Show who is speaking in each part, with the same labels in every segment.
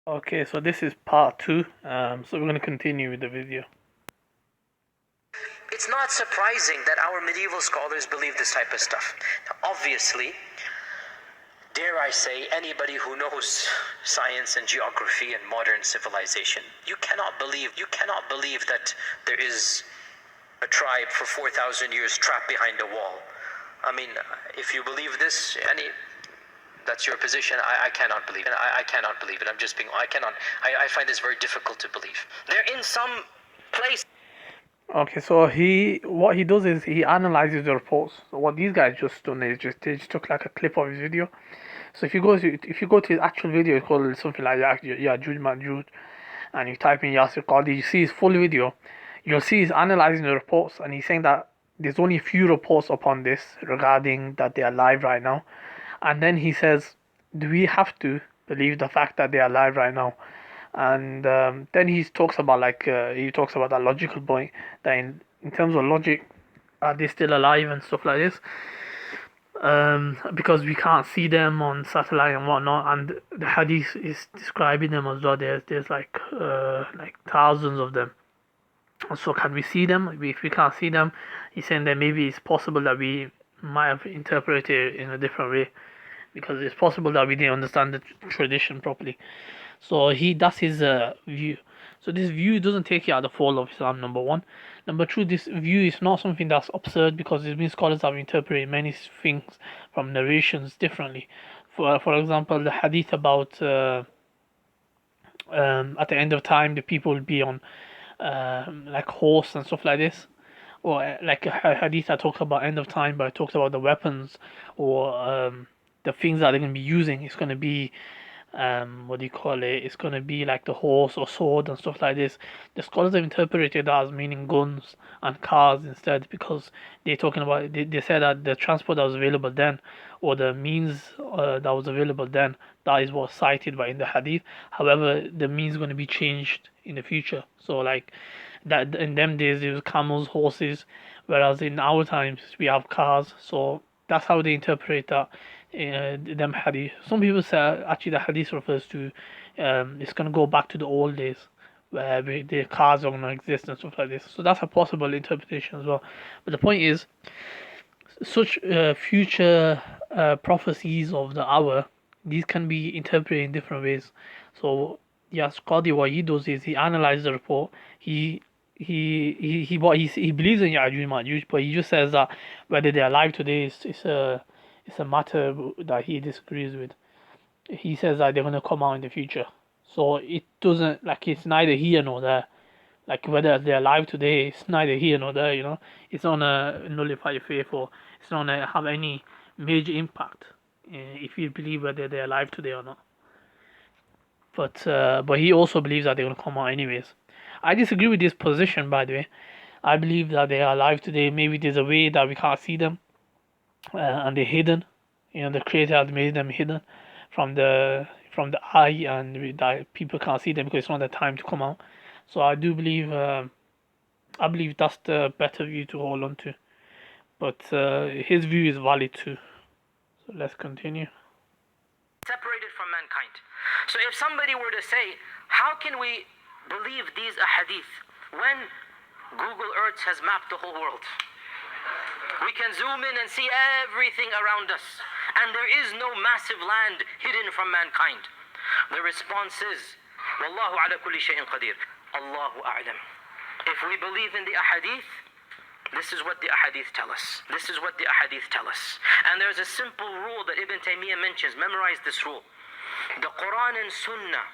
Speaker 1: Okay, so this is part two. So we're going to continue with the video.
Speaker 2: It's not surprising that our medieval scholars believe this type of stuff. Now, obviously, dare I say, anybody who knows science and geography and modern civilization, you cannot believe that there is a tribe for 4,000 years trapped behind a wall. I mean, if you believe this, that's your position. I cannot believe it. I cannot believe it. I find this very difficult to believe. They're in some place.
Speaker 1: Okay, so what he does is he analyzes the reports. So what these guys just done is they just took like a clip of his video. So if you go to his actual video, it's called something like Ya'juj Ma'juj, and you type in Yasir Qadhi, you see his full video. You'll see he's analyzing the reports, and he's saying that there's only a few reports upon this regarding that they are live right now. And then he says, do we have to believe the fact that they are alive right now? And then he talks about that logical point that in terms of logic, are they still alive and stuff like this? Because we can't see them on satellite and whatnot, and the hadith is describing them as well. There's like thousands of them. So can we see them? If we can't see them, he's saying that maybe it's possible that we might have interpreted it in a different way, because it's possible that we didn't understand the tradition properly. So that's his view. So this view doesn't take you out of the fold of Islam, number one. Number two, this view is not something that's absurd, because there's been scholars have interpreted many things from narrations differently. For example, the hadith about at the end of time the people will be on like horse and stuff like this, or like a hadith that talks about end of time, but it talks about the weapons or the things that they're going to be using. It's going to be what do you call it? It's going to be like the horse or sword and stuff like this. The scholars have interpreted that as meaning guns and cars instead, because they're talking about they said that the transport that was available then, or the means that was available then, that is what's cited by in the hadith. However, the means is going to be changed in the future. So like that in them days there was camels, horses, whereas in our times we have cars. So that's how they interpret that them hadith. Some people say actually the hadith refers to it's gonna go back to the old days where the cars are gonna exist and stuff like this. So that's a possible interpretation as well. But the point is, such future prophecies of the hour, these can be interpreted in different ways. So yes, Qadi, what he does is he analyzes the report. He believes in Ya'juj Ma'juj, but he just says that whether they're alive today is a matter that he disagrees with. He says that they're gonna come out in the future. So it doesn't, like, it's neither here nor there. Like whether they're alive today, it's neither here nor there. It's not gonna nullify your faith, or it's not gonna have any major impact if you believe whether they're alive today or not. But he also believes that they're gonna come out anyways. I disagree with this position, by the way. I believe that they are alive today. Maybe there's a way that we can't see them, and they're hidden. The Creator has made them hidden from the eye, and that people can't see them because it's not the time to come out. So I do believe, I believe that's the better view to hold on to. But his view is valid too. So let's continue.
Speaker 2: Separated from mankind. So if somebody were to say, how can we believe these ahadith when Google Earth has mapped the whole world? We can zoom in and see everything around us, and there is no massive land hidden from mankind. The response is, Wallahu ala kulli shay'in qadir. Allahu a'lam. If we believe in the ahadith, this is what the ahadith tell us. This is what the ahadith tell us. And there's a simple rule that Ibn Taymiyyah mentions. Memorize this rule. The Quran and Sunnah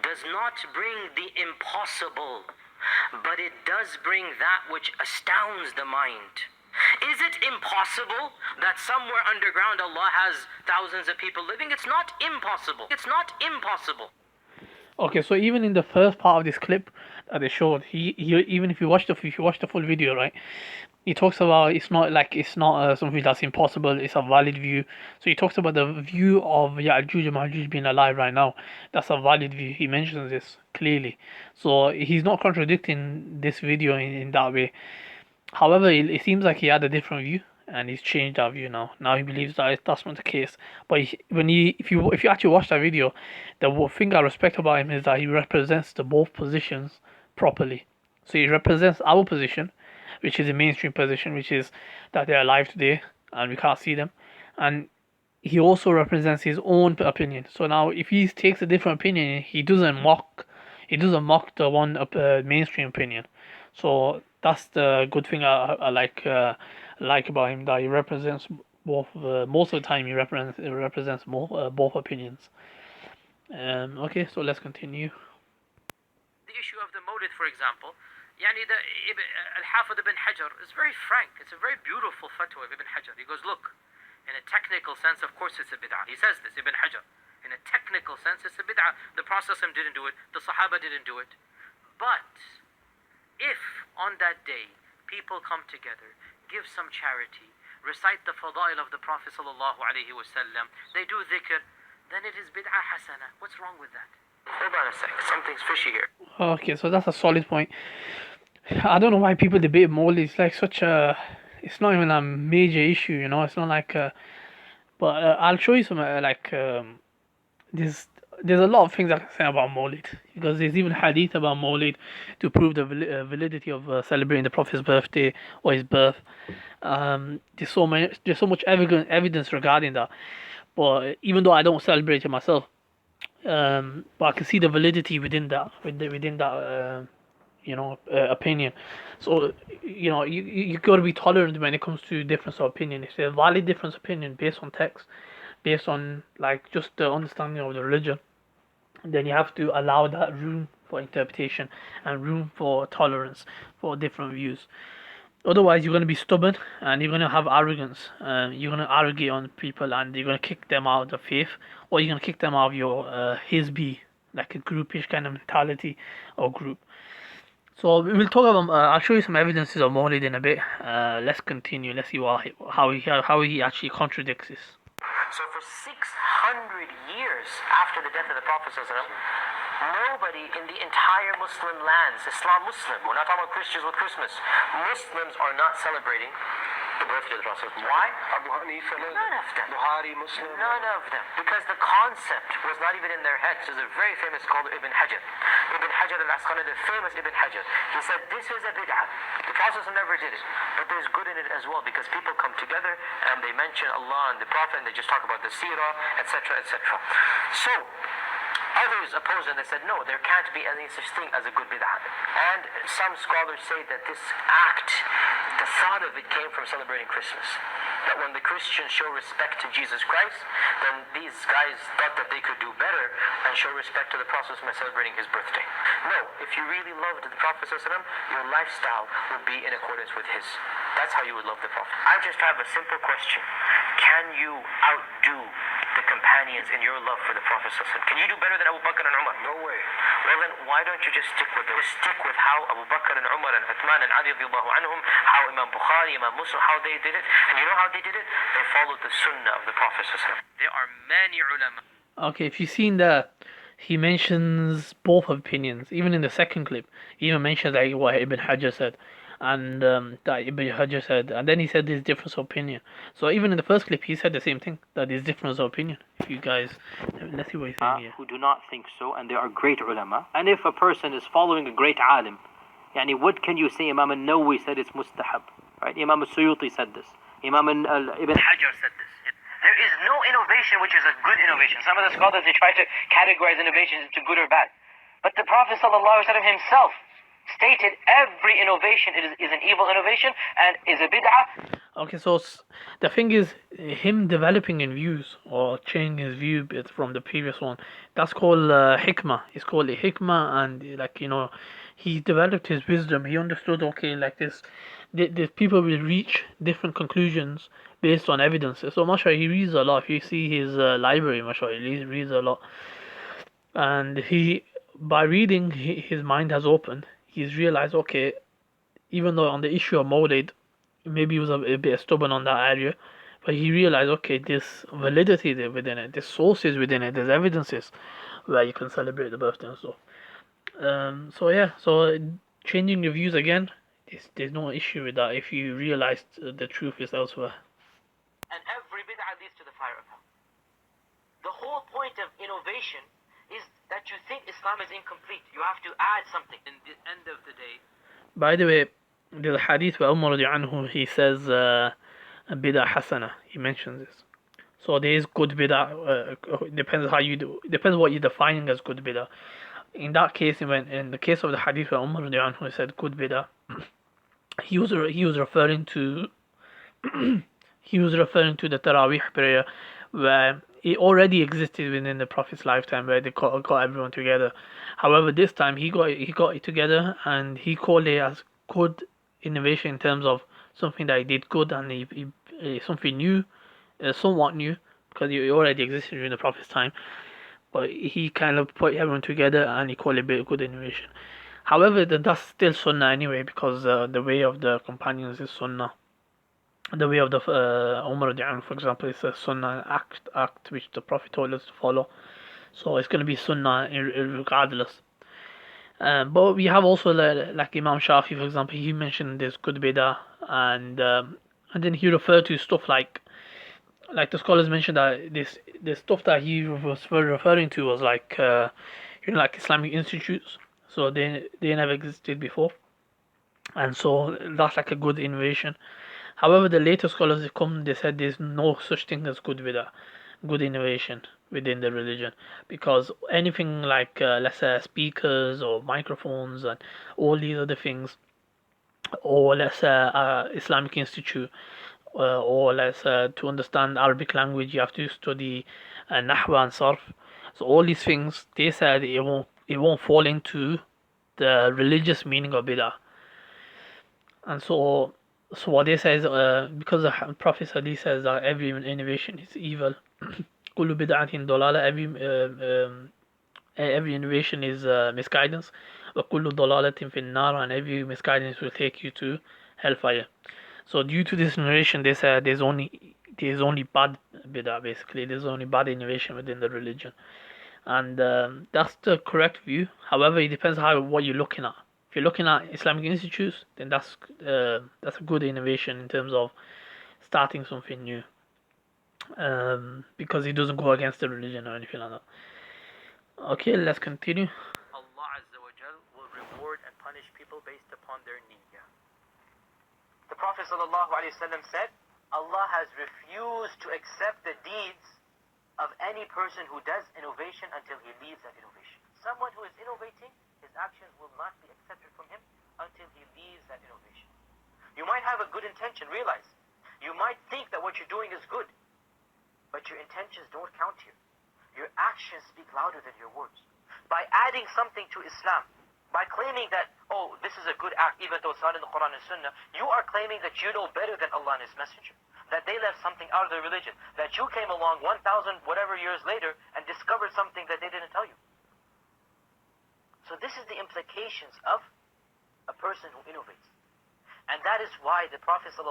Speaker 2: does not bring the impossible, but it does bring that which astounds the mind. Is it impossible that somewhere underground Allah has thousands of people living? It's not impossible. It's not impossible.
Speaker 1: Okay, so even in the first part of this clip that they showed, he even if you watch the full video, right, he talks about it's not something that's impossible. It's a valid view. So he talks about the view of Ya'juj and Ma'juj being alive right now. That's a valid view. He mentions this clearly. So he's not contradicting this video in that way. However, it seems like he had a different view, and he's changed that view now. Now he believes that that's not the case. But if you actually watch that video, the thing I respect about him is that he represents the both positions properly. So he represents our position, which is a mainstream position, which is that they're alive today and we can't see them, and he also represents his own opinion. So now, if he takes a different opinion, he doesn't mock the one mainstream opinion. So that's the good thing I like about him, that he represents both. Most of the time, he represents both opinions. Okay, so let's continue.
Speaker 2: The issue of the Mawlid, for example, يعني the Al-Hafid ibn Hajar is very frank. It's a very beautiful fatwa of Ibn Hajar. He goes, look, in a technical sense, of course it's a bid'ah. He says this, Ibn Hajar. In a technical sense, it's a bid'ah. The Prophet didn't do it. The Sahaba didn't do it. But if on that day people come together, give some charity, recite the fadail of the Prophet sallallahu alaihi wasallam, they do dhikr, then it is bid'ah hasana. What's wrong with that? Hold on a sec. Something's fishy here.
Speaker 1: Okay, so that's a solid point. I don't know why people debate Mawlid. It's like such a. It's not even a major issue, you know. It's not like. But I'll show you some there's a lot of things I can say about Mawlid, because there's even hadith about Mawlid to prove the validity of celebrating the Prophet's birthday or his birth. There's so much evidence regarding that. But even though I don't celebrate it myself, but I can see the validity within that opinion. So you got to be tolerant when it comes to difference of opinion. If there's a valid difference of opinion based on text, based on like just the understanding of the religion, then you have to allow that room for interpretation and room for tolerance for different views. Otherwise, you're going to be stubborn and you're going to have arrogance. You're going to arrogate on people and you're going to kick them out of the faith, or you're going to kick them out of your hizbi, like a groupish kind of mentality or group. So we'll talk about. I'll show you some evidences of Mawlid in a bit. Let's continue. Let's see how he actually contradicts this.
Speaker 2: So for 600 years after the death of the Prophet nobody in the entire Muslim lands, Islam Muslim, we're not talking about Christians with Christmas, Muslims are not celebrating the birthday of the Prophet. Why?
Speaker 3: Abu Hanifa,
Speaker 2: None of them.
Speaker 3: Buhari, Muslim.
Speaker 2: None of them. Because the concept was not even in their heads. There's a very famous scholar, Ibn Hajar. Ibn Hajar al-Asqalani, the famous Ibn Hajar. He said, this is a bid'ah. The Prophet never did it. But there's good in it as well, because people come together and they mention Allah and the Prophet and they just talk about the seerah, etc., etc. So, others opposed and they said, no, there can't be any such thing as a good bid'ah. And some scholars say that this act, the thought of it came from celebrating Christmas. That when the Christians show respect to Jesus Christ, then these guys thought that they could do better and show respect to the Prophet by celebrating his birthday. No, if you really loved the Prophet, your lifestyle would be in accordance with his. That's how you would love the Prophet. I just have a simple question. Can you outdo the companions in your love for the Prophet? Can you do better than Abu Bakr and Umar?
Speaker 3: No way.
Speaker 2: Well then, why don't you just stick with it? Just stick with how Abu Bakr and Umar and Uthman and Ali radiallahu anhum, how Imam Bukhari, Imam Muslim, how they did it. And you know how they did it? They followed the sunnah of the Prophet. There are many ulama.
Speaker 1: Okay, if you've seen that, he mentions both opinions. Even in the second clip, he even mentions like what Ibn Hajar said, and that Ibn Hajar said, and then he said there's difference of opinion. So even in the first clip, he said the same thing, that there's difference of opinion. If you guys, let's see what he's saying here.
Speaker 4: Who do not think so, and there are great ulama. And if a person is following a great alim, yani what can you say? Imam al-Nawawi said it's mustahab, right? Imam al-Suyuti said this. Imam Ibn
Speaker 2: Hajar said this. There is no innovation which is a good innovation. Some of the scholars, they try to categorize innovations into good or bad. But the Prophet ﷺ himself stated every innovation is an evil innovation and is a bid'ah.
Speaker 1: Okay, so the thing is, him developing in views or changing his view bit from the previous one, that's called hikmah. It's called a hikmah, and he developed his wisdom. He understood, okay, like this people will reach different conclusions based on evidence. So mashallah, he reads a lot. If you see his library, mashallah, he reads a lot. And by reading, his mind has opened. He's realized, okay, even though on the issue of Mawlid, maybe he was a bit stubborn on that area, but he realized, okay, there's validity there within it, there's sources within it, there's evidences where you can celebrate the birthday and stuff. So changing your views again, there's no issue with that if you realize the truth is elsewhere.
Speaker 2: And every bid'ah leads to the fire of hell. The whole point of innovation is that you think Islam is incomplete. You have to add something. In the end of the day.
Speaker 1: By the way, there's a hadith where Umar anhu, he says bid'ah hasana. He mentions this. So there is good bid'ah. Depends how you do. Depends what you're defining as good bid'ah. In that case, in the case of the hadith where Umar anhu said good bid'ah, he was referring to the Taraweeh prayer where it already existed within the Prophet's lifetime where they got everyone together. However, this time he got it together and he called it as good innovation in terms of something that he did good and something new, somewhat new because it already existed during the Prophet's time. But he kind of put everyone together and he called it a bit of good innovation. However, that's still Sunnah anyway because the way of the companions is Sunnah. The way of the Umar, for example, is a Sunnah act which the Prophet told us to follow. So it's going to be Sunnah regardless. But we have also like Imam Shafi, for example, he mentioned this good bid'ah, and then he referred to stuff like the scholars mentioned that the stuff that he was referring to was like like Islamic institutes. So they never existed before, and so that's like a good innovation. However, the later scholars they said there's no such thing as good bid'ah, good innovation within the religion, because anything like let's say speakers or microphones and all these other things, or let's say Islamic institute, or let's to understand Arabic language you have to study Nahwa and Sarf. So all these things they said it won't fall into the religious meaning of bid'ah. And so what they say is because the Prophet Hadith says that every innovation is evil. كل بدعة ضلالة, every innovation is misguidance. وكل ضلالة في النار, and every misguidance will take you to hellfire. So due to this narration, they say there's only bad bid'ah, basically. There's only bad innovation within the religion, and that's the correct view. However, it depends what you're looking at. If you're looking at Islamic institutes, then that's a good innovation in terms of starting something new, because it doesn't go against the religion or anything like that. Okay, let's continue.
Speaker 2: Allah Azza wa Jal will reward and punish people based upon their niyyah. The Prophet sallallahu alaihi wasallam said, Allah has refused to accept the deeds of any person who does innovation until he leaves that innovation. Someone who is innovating, his actions will not be accepted from him until he leaves that innovation. You might have a good intention, realize. You might think that what you're doing is good, but your intentions don't count here. Your actions speak louder than your words. By adding something to Islam, by claiming that, oh, this is a good act, even though it's not in the Quran and Sunnah, you are claiming that you know better than Allah and His Messenger. That they left something out of their religion. That you came along 1,000 whatever years later and discovered something that they didn't tell you. So this is the implications of a person who innovates. And that is why the Prophet ﷺ,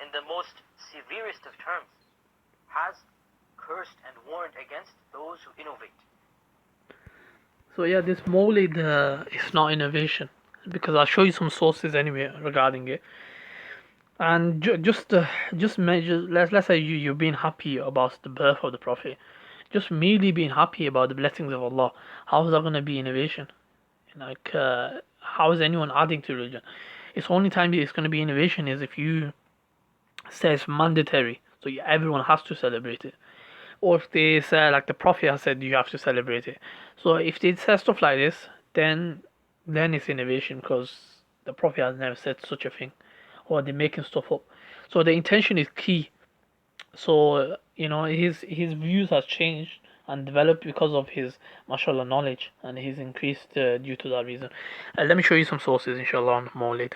Speaker 2: in the most severest of terms, has cursed and warned against those who innovate.
Speaker 1: So yeah, this Mawlid is not innovation, because I'll show you some sources anyway regarding it. And just measure. Let's say you've been happy about the birth of the Prophet, just merely being happy about the blessings of Allah. How is that going to be innovation? Like, how is anyone adding to religion? It's only time it's going to be innovation is if you say it's mandatory, so everyone has to celebrate it. Or if they say, like the Prophet has said, you have to celebrate it. So if they say stuff like this, then it's innovation, because the Prophet has never said such a thing, or they're making stuff up. So the intention is key. So his views has changed and developed because of his mashallah knowledge, and he's increased due to that reason. Let me show you some sources, inshallah, on Mawlid.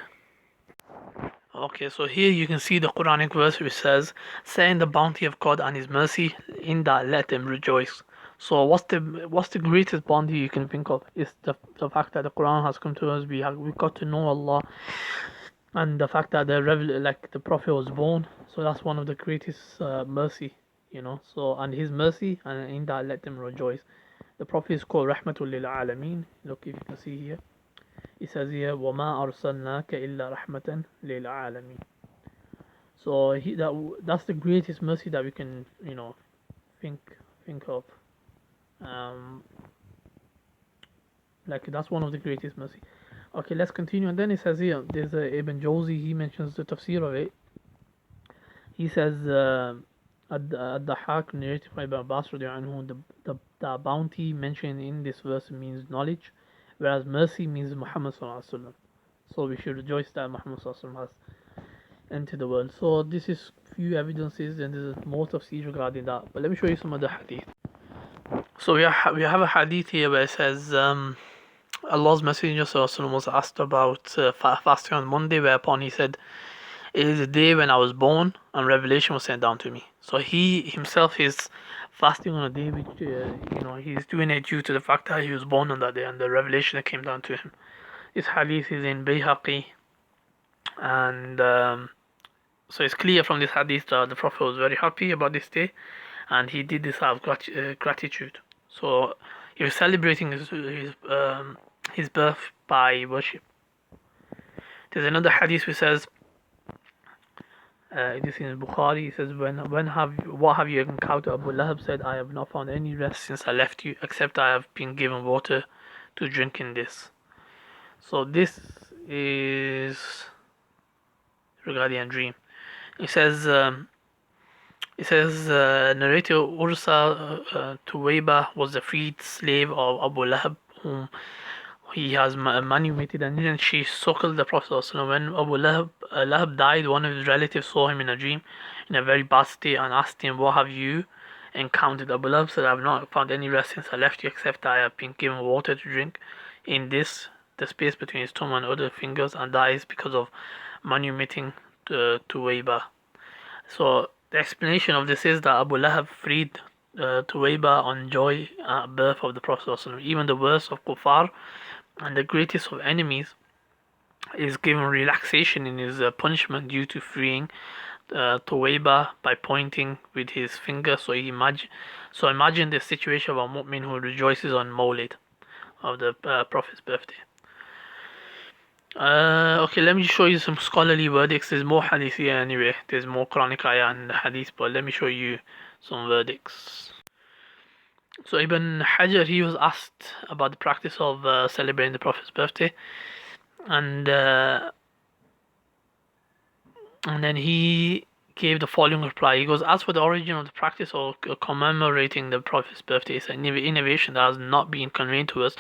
Speaker 1: Okay, so here you can see the Quranic verse which says, "Say in the bounty of God and His mercy, in that let them rejoice." So what's the greatest bounty you can think of? Is the fact that the Quran has come to us. We got to know Allah, and the fact that the Prophet was born. So that's one of the greatest mercy, So and His mercy, and in that let them rejoice. The Prophet is called Rahmatul lil Alameen. Look, if you can see here, It says here, وَمَا أَرْسَلْنَاكَ إِلَّا رَحْمَةً لِلْعَالَمِينَ. So that's the greatest mercy that we can, think of. Um, like that's one of the greatest mercy. Okay, let's continue. And then it says here, there's Ibn Jawzi. He mentions the tafsir of it. He says, Ad-Dahhak narrated by Ibn Abbas the bounty mentioned in this verse means knowledge, whereas mercy means Muhammad sallallahu alaihi wasallam. So we should rejoice that Muhammad sallallahu alaihi wasallam has entered the world. So this is few evidences, and there's more tafsir regarding that. But let me show you some other hadith. So we have a hadith here where it says, Allah's Messenger sallallahu alaihi wasallam was asked about fasting on Monday, whereupon he said, "It is the day when I was born, and revelation was sent down to me." So he himself is fasting on a day which, he's doing it due to the fact that he was born on that day and the revelation that came down to him. This hadith is in Bayhaqi, and so it's clear from this hadith that the Prophet was very happy about this day, and he did this out of gratitude. So he was celebrating his birth by worship. There's another hadith which says, this is in Bukhari. He says, what have you encountered? Abu Lahab said, I have not found any rest since I left you, except I have been given water to drink in this. So this is regarding a dream. It says, narrator Ursa Tuwaiba was the freed slave of Abu Lahab, whom he has manumitted, and then she suckled the Prophet. When Abu Lahab died, one of his relatives saw him in a dream in a very bad state and asked him, "What have you encountered?" Abu Lahab said, "I have not found any rest since I left you, except I have been given water to drink in this, the space between his thumb and other fingers, and that is because of manumitting to Tuwaiba." So the explanation of this is that Abu Lahab freed Tuwaiba on joy at birth of the Prophet. Even the worst of kuffar and the greatest of enemies is given relaxation in his punishment due to freeing Tuwaiba by pointing with his finger. So imagine the situation of a mu'min who rejoices on Mawlid of the Prophet's birthday. Okay, let me show you some scholarly verdicts. There's more hadith here anyway. There's more Quranic ayah and hadith, but let me show you some verdicts. So Ibn Hajar, he was asked about the practice of celebrating the Prophet's birthday, and then he gave the following reply. He goes, "As for the origin of the practice of commemorating the Prophet's birthday, it's an innovation that has not been conveyed to us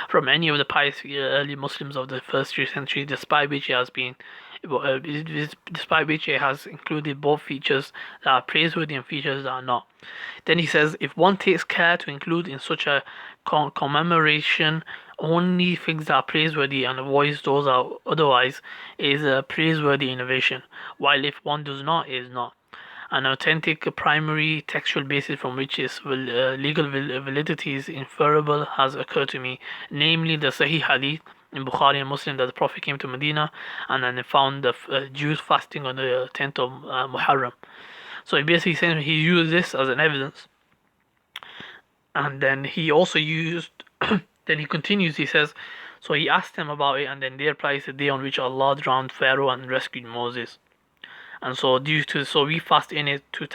Speaker 1: from any of the pious early Muslims of the first 3 centuries, despite which it has included both features that are praiseworthy and features that are not." Then he says, "If one takes care to include in such a commemoration only things that are praiseworthy and avoids those that are otherwise, is a praiseworthy innovation, while if one does not, it is not. An authentic primary textual basis from which its legal validity is inferable has occurred to me, namely the Sahih Hadith in Bukhari and Muslim that the Prophet came to Medina and then found the Jews fasting on the 10th of Muharram." So he basically saying he used this as an evidence, and then he also used then he continues, he says, so he asked them about it, and then they replied, "The day on which Allah drowned Pharaoh and rescued Moses." And so we fast in it to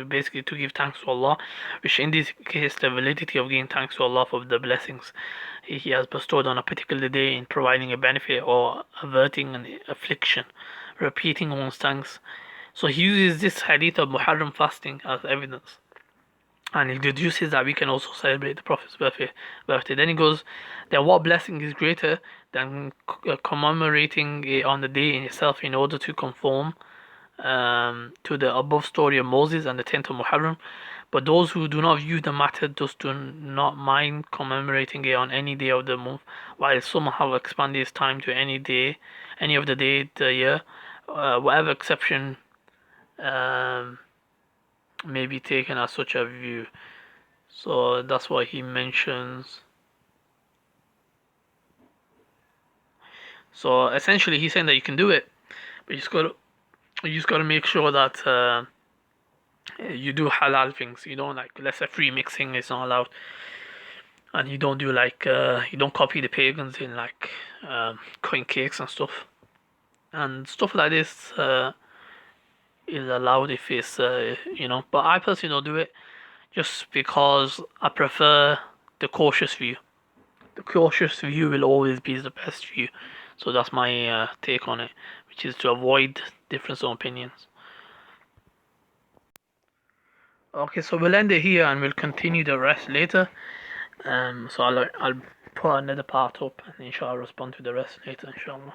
Speaker 1: basically to give thanks to Allah, which indicates the validity of giving thanks to Allah for the blessings He has bestowed on a particular day in providing a benefit or averting an affliction, repeating one's thanks. So he uses this hadith of Muharram fasting as evidence, and he deduces that we can also celebrate the Prophet's birthday. Then he goes, then what blessing is greater than commemorating it on the day in itself in order to conform to the above story of Moses and the 10th of Muharram? But those who do not view the matter thus do not mind commemorating it on any day of the month, while some have expanded its time to any of the day of the year, whatever exception may be taken as such a view. So that's what he mentions. So essentially he's saying that you can do it, but you just got to make sure that you do halal things. You don't, like, let's say free mixing is not allowed, and you don't do like you don't copy the pagans in like cutting cakes and stuff, and stuff like this is allowed if it's But I personally don't do it just because I prefer the cautious view. The cautious view will always be the best view. So that's my take on it, which is to avoid difference of opinions. Okay, so we'll end it here and we'll continue the rest later. So I'll put another part up and inshallah I'll respond to the rest later inshallah.